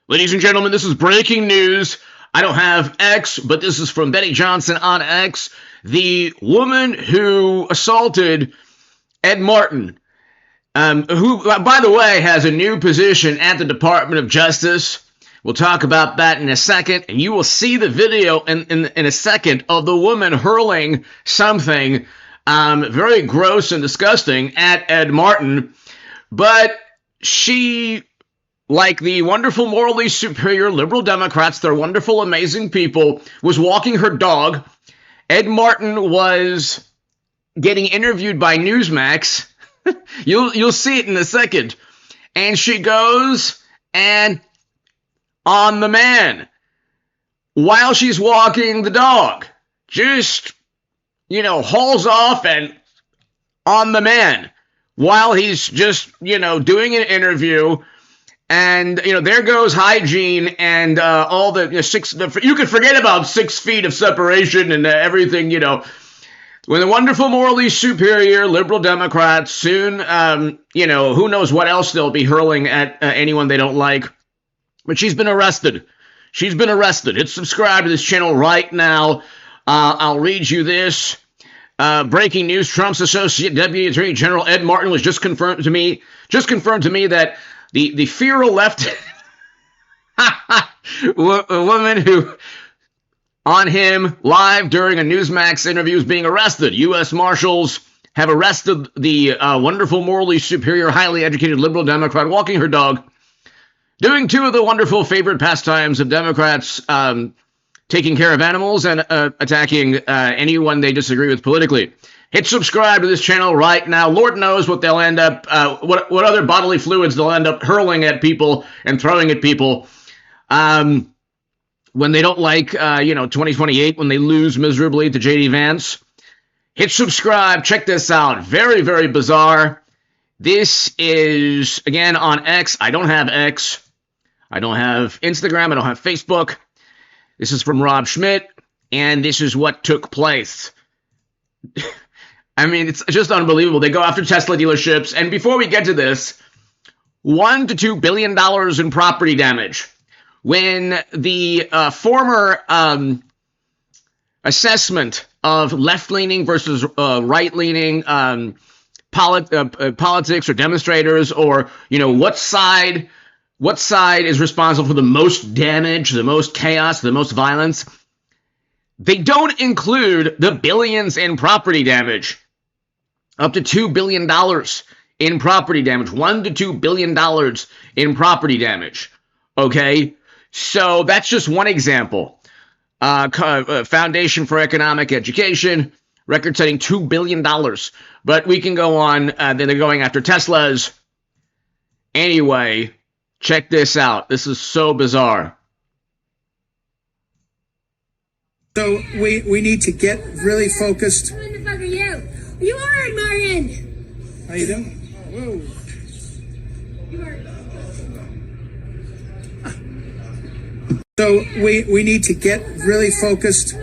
Ladies and gentlemen, this is breaking news. I don't have X, but this is from Betty Johnson on X. The woman who assaulted Ed Martin, who, by the way, has a new position at the Department of Justice. We'll talk about that in a second, and you will see the video in a second of the woman hurling something very gross and disgusting at Ed Martin. But she, like the wonderful, morally superior liberal Democrats, they're wonderful, amazing people, was walking her dog. Ed Martin was getting interviewed by Newsmax. You'll see it in a second. And she goes and on the man while she's walking the dog. Just, hauls off and on the man while he's just, doing an interview. And, there goes hygiene and all the you could forget about 6 feet of separation and everything, When the wonderful, morally superior liberal Democrats soon, who knows what else they'll be hurling at anyone they don't like. But she's been arrested. She's been arrested. Hit subscribe to this channel right now. I'll read you this. Breaking news: Trump's associate Deputy Attorney General Ed Martin was just confirmed to me that the feral left woman who on him live during a Newsmax interview is being arrested. U.S. Marshals have arrested the wonderful, morally superior, highly educated liberal Democrat walking her dog, doing 2 of the wonderful favorite pastimes of Democrats, taking care of animals and attacking anyone they disagree with politically. Hit subscribe to this channel right now. Lord knows what they'll end up, what other bodily fluids they'll end up hurling at people and throwing at people when they don't like, 2028, when they lose miserably to J.D. Vance. Hit subscribe. Check this out. Very, very bizarre. This is, again, on X. I don't have X. I don't have Instagram. I don't have Facebook. This is from Rob Schmidt, and this is what took place. I mean, it's just unbelievable. They go after Tesla dealerships, and before we get to this, $1 to $2 billion in property damage. When the former assessment of left-leaning versus right-leaning politics or demonstrators, or what side is responsible for the most damage, the most chaos, the most violence, they don't include the billions in property damage. Up to $2 billion in property damage. $1 to $2 billion in property damage. Okay? So that's just one example. Foundation for Economic Education, record-setting $2 billion. But we can go on. Then they're going after Teslas. Anyway, check this out. This is so bizarre. So we need to get really focused. Who the fuck are you? You are Martin. How you doing? Whoa. You are. So we need to get really focused.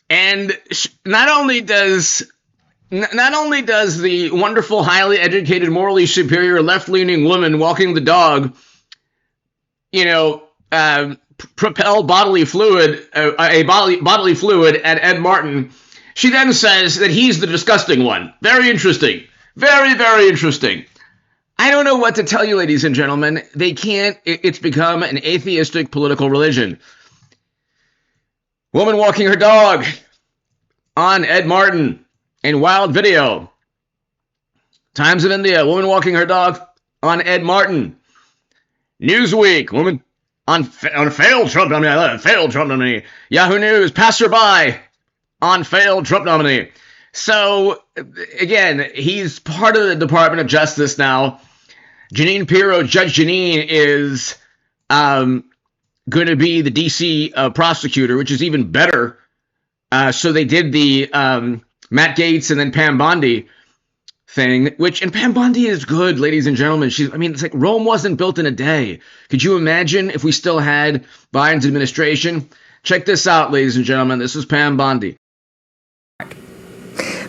And not only does the wonderful, highly educated, morally superior, left-leaning woman walking the dog, propel bodily fluid at Ed Martin, she then says that he's the disgusting one. Very interesting. Very, very interesting. I don't know what to tell you, ladies and gentlemen. They can't. It's become an atheistic political religion. Woman walking her dog on Ed Martin in wild video. Times of India. Woman walking her dog on Ed Martin. Newsweek. Woman on failed Trump nominee. Failed Trump nominee. Yahoo News. Passerby on failed Trump nominee. So, again, he's part of the Department of Justice now. Jeanine Pirro, Judge Jeanine, is going to be the D.C. prosecutor, which is even better. So they did the Matt Gaetz and then Pam Bondi thing, and Pam Bondi is good, ladies and gentlemen. It's like Rome wasn't built in a day. Could you imagine if we still had Biden's administration? Check this out, ladies and gentlemen. This is Pam Bondi.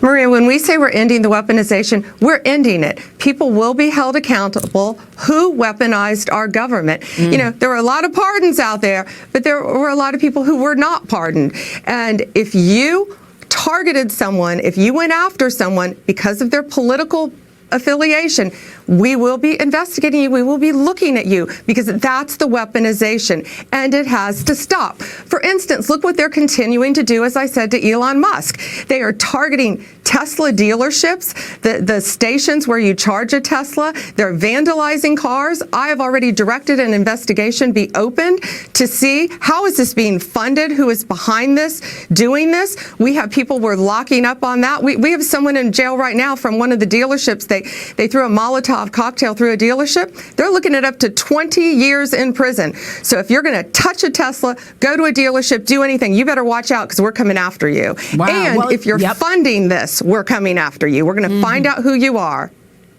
Maria, when we say we're ending the weaponization, we're ending it. People will be held accountable who weaponized our government. You know, there were a lot of pardons out there, but there were a lot of people who were not pardoned. And if you targeted someone, if you went after someone because of their political affiliation, we will be investigating you. We will be looking at you, because that's the weaponization, and it has to stop. For instance, look what they're continuing to do, as I said, to Elon Musk. They are targeting Tesla dealerships, the stations where you charge a Tesla. They're vandalizing cars. I have already directed an investigation be opened to see how is this being funded, who is behind this, doing this. We have people we're locking up on that. We have someone in jail right now from one of the dealerships. They threw a Molotov cocktail through a dealership. They're looking at up to 20 years in prison. So if you're going to touch a Tesla, go to a dealership, do anything, you better watch out, because we're coming after you. Wow. And Well, if you're yep. funding this, we're coming after you. We're going to find out who you are.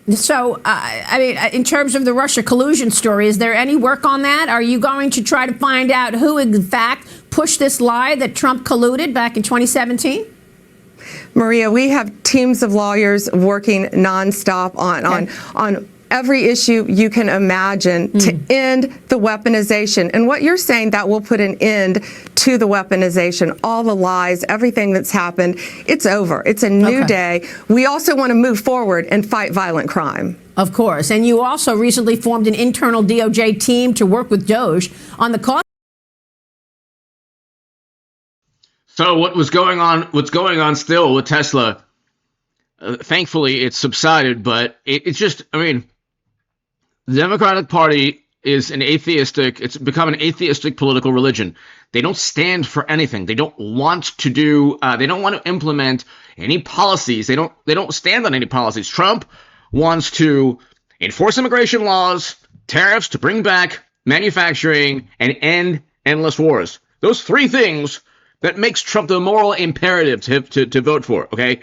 So, I mean, in terms of the Russia collusion story, is there any work on that? Are you going to try to find out who, in fact, pushed this lie that Trump colluded back in 2017? Maria, we have teams of lawyers working nonstop on every issue you can imagine to end the weaponization. And what you're saying, that will put an end to the weaponization, all the lies, everything that's happened. It's over. It's a new day. We also want to move forward and fight violent crime. Of course. And you also recently formed an internal DOJ team to work with DOJ on the cost. So what's going on still with Tesla? Thankfully, it's subsided, but it's just, I mean, the Democratic Party is it's become an atheistic political religion. They don't stand for anything. They don't want to implement any policies. They don't stand on any policies. Trump wants to enforce immigration laws, tariffs to bring back manufacturing, and end endless wars. Those three things that makes Trump the moral imperative to vote for, okay?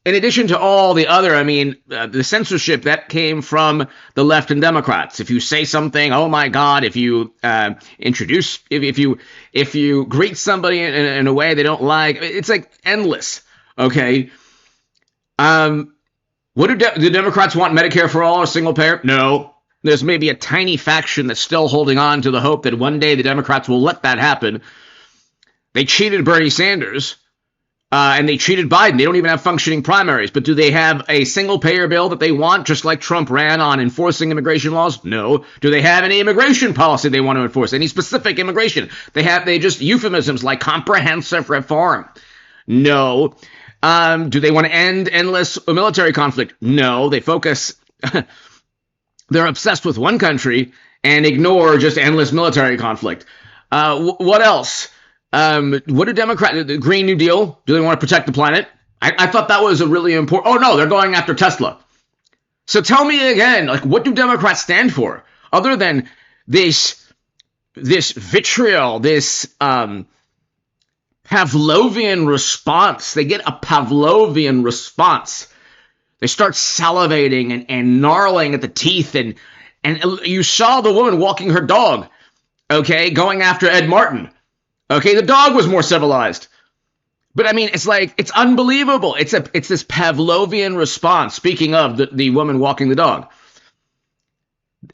In addition to all the other, I mean, the censorship that came from the left and Democrats. If you say something, oh my God, if you if you greet somebody in a way they don't like, it's like endless, okay? What do Democrats want Medicare for all or single payer? No. There's maybe a tiny faction that's still holding on to the hope that one day the Democrats will let that happen. They cheated Bernie Sanders, and they cheated Biden. They don't even have functioning primaries. But do they have a single-payer bill that they want, just like Trump ran on enforcing immigration laws? No. Do they have any immigration policy they want to enforce? Any specific immigration? They just euphemisms like comprehensive reform? No. Do they want to end endless military conflict? No. They focus. They're obsessed with one country and ignore just endless military conflict. What else? What do Democrats, the Green New Deal, do they want to protect the planet? I thought that was a really important, oh no, they're going after Tesla. So tell me again, like, what do Democrats stand for? Other than this vitriol, this Pavlovian response. They get a Pavlovian response. They start salivating and gnarling at the teeth, and you saw the woman walking her dog, okay, going after Ed Martin. Okay, the dog was more civilized. But I mean, it's like, it's unbelievable. It's this Pavlovian response. Speaking of the woman walking the dog.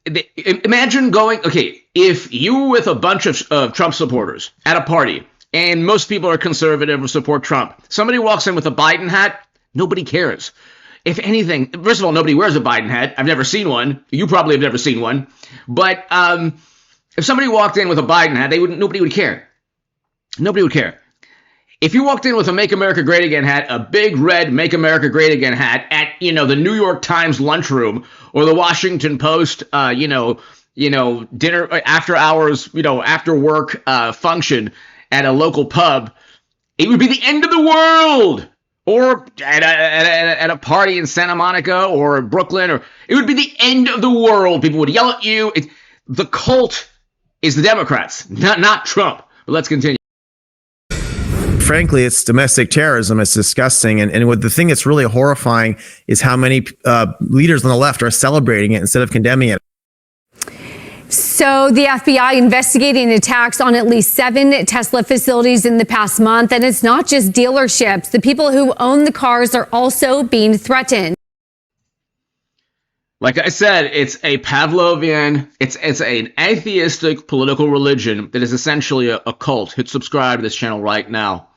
Imagine going, okay, if you were with a bunch of Trump supporters at a party, and most people are conservative or support Trump, somebody walks in with a Biden hat, nobody cares. If anything, first of all, nobody wears a Biden hat. I've never seen one. You probably have never seen one. But if somebody walked in with a Biden hat, nobody would care. Nobody would care. If you walked in with a Make America Great Again hat, a big red Make America Great Again hat at, the New York Times lunchroom or the Washington Post, dinner after hours, after work function at a local pub, it would be the end of the world. Or at a party in Santa Monica or Brooklyn, or it would be the end of the world. People would yell at you. The cult is the Democrats, not Trump. But let's continue. Frankly, it's domestic terrorism. It's disgusting. And what the thing that's really horrifying is how many leaders on the left are celebrating it instead of condemning it. So the FBI investigating attacks on at least 7 Tesla facilities in the past month. And it's not just dealerships. The people who own the cars are also being threatened. Like I said, it's a Pavlovian, it's an atheistic political religion that is essentially a cult. Hit subscribe to this channel right now.